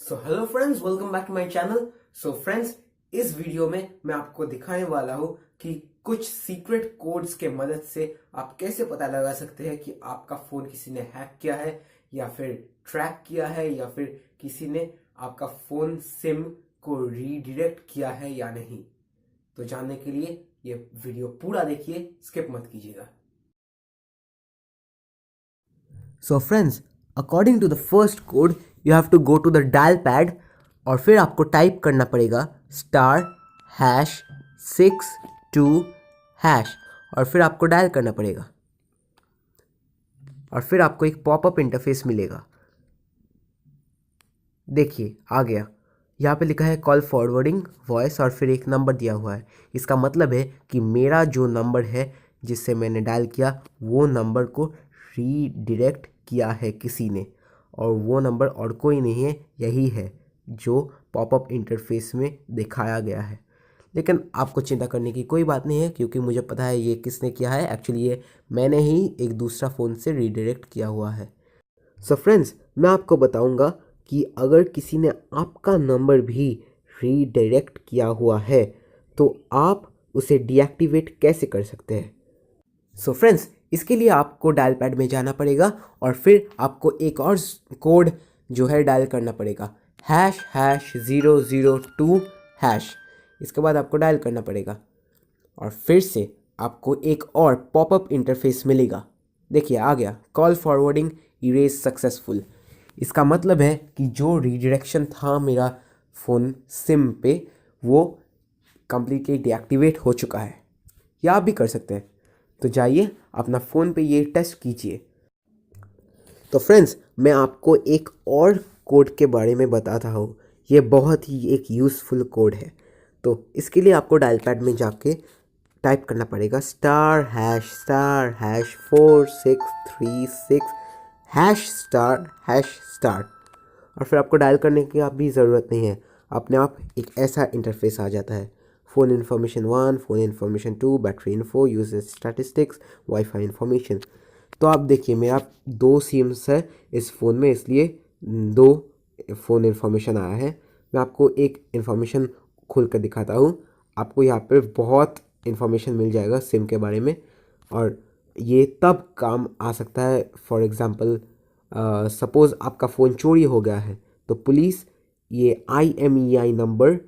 So hello friends, welcome back to my channel. So friends, इस video में मैं आपको दिखाने वाला हूं कि कुछ सीक्रेट कोड्स के मदद से आप कैसे पता लगा सकते हैं कि आपका फोन किसी ने हैक किया है या फिर ट्रैक किया है या फिर किसी ने आपका फोन सिम को रीडायरेक्ट किया है या नहीं। तो जानने के लिए ये वीडियो पूरा देखिए, स्किप मत कीजिएगा। So friends, according to the first code you have to go to the dial pad और फिर आपको टाइप करना पड़ेगा *#62# और फिर आपको डायल करना पड़ेगा और फिर आपको एक पॉपअप इंटरफेस मिलेगा। देखिए आ गया, यहाँ पे लिखा है कॉल फॉरवर्डिंग वॉइस और फिर एक नंबर दिया हुआ है। इसका मतलब है कि मेरा जो नंबर है जिससे मैंने डायल किया वो नंबर को रीडायरेक्ट किया है किसी ने, और वो नंबर और कोई नहीं है, यही है जो पॉपअप इंटरफेस में दिखाया गया है। लेकिन आपको चिंता करने की कोई बात नहीं है क्योंकि मुझे पता है ये किसने किया है। एक्चुअली ये मैंने ही एक दूसरा फ़ोन से रीडायरेक्ट किया हुआ है। सो फ्रेंड्स, मैं आपको बताऊंगा कि अगर किसी ने आपका नंबर भी रीडायरेक्ट किया हुआ है तो आप उसे डीएक्टिवेट कैसे कर सकते हैं। सो फ्रेंड्स, इसके लिए आपको डायल पैड में जाना पड़ेगा और फिर आपको एक और कोड जो है डायल करना पड़ेगा, ##002#। इसके बाद आपको डायल करना पड़ेगा और फिर से आपको एक और पॉपअप इंटरफेस मिलेगा। देखिए आ गया, कॉल फॉरवर्डिंग इरेज सक्सेसफुल। इसका मतलब है कि जो रीडायरेक्शन था मेरा फ़ोन सिम पे वो कम्प्लीटली डीएक्टिवेट हो चुका है। या आप भी कर सकते हैं। तो जाइए अपना फ़ोन पे ये टेस्ट कीजिए। तो फ्रेंड्स, मैं आपको एक और कोड के बारे में बताता हूँ। ये बहुत ही एक यूज़फुल कोड है। तो इसके लिए आपको डायल पैड में जाके टाइप करना पड़ेगा *#*4636#*#* और फिर आपको डायल करने की आप भी ज़रूरत नहीं है, अपने आप एक ऐसा इंटरफेस आ जाता है। Phone information 1, phone information 2, battery info, usage statistics, wifi information. तो आप देखिए मेरा 2 सिम्स है इस फ़ोन में, इसलिए 2 फ़ोन इन्फॉर्मेशन आया है। मैं आपको एक इन्फॉर्मेशन खोल कर दिखाता हूँ। आपको यहाँ पर बहुत इन्फॉर्मेशन मिल जाएगा सिम के बारे में, और ये तब काम आ सकता है। फॉर एग्ज़ाम्पल सपोज़ आपका फ़ोन चोरी हो गया है तो पुलिस ये IMEI नंबर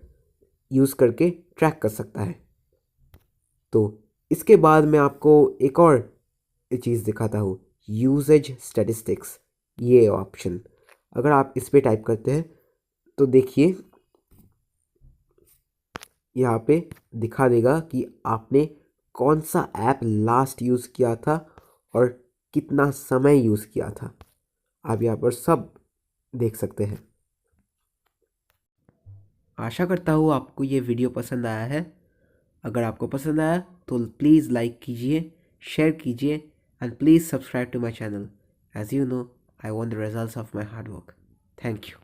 यूज़ करके ट्रैक कर सकता है। तो इसके बाद मैं आपको एक और चीज़ दिखाता हूँ, यूसेज स्टैटिस्टिक्स। ये ऑप्शन अगर आप इस पर टाइप करते हैं तो देखिए यहाँ पे दिखा देगा कि आपने कौन सा ऐप लास्ट यूज़ किया था और कितना समय यूज़ किया था। आप यहाँ पर सब देख सकते हैं। आशा करता हूँ आपको ये वीडियो पसंद आया है। अगर आपको पसंद आया तो प्लीज़ लाइक कीजिए, शेयर कीजिए and please subscribe to my channel. As you know, I want the results of my hard work. Thank you.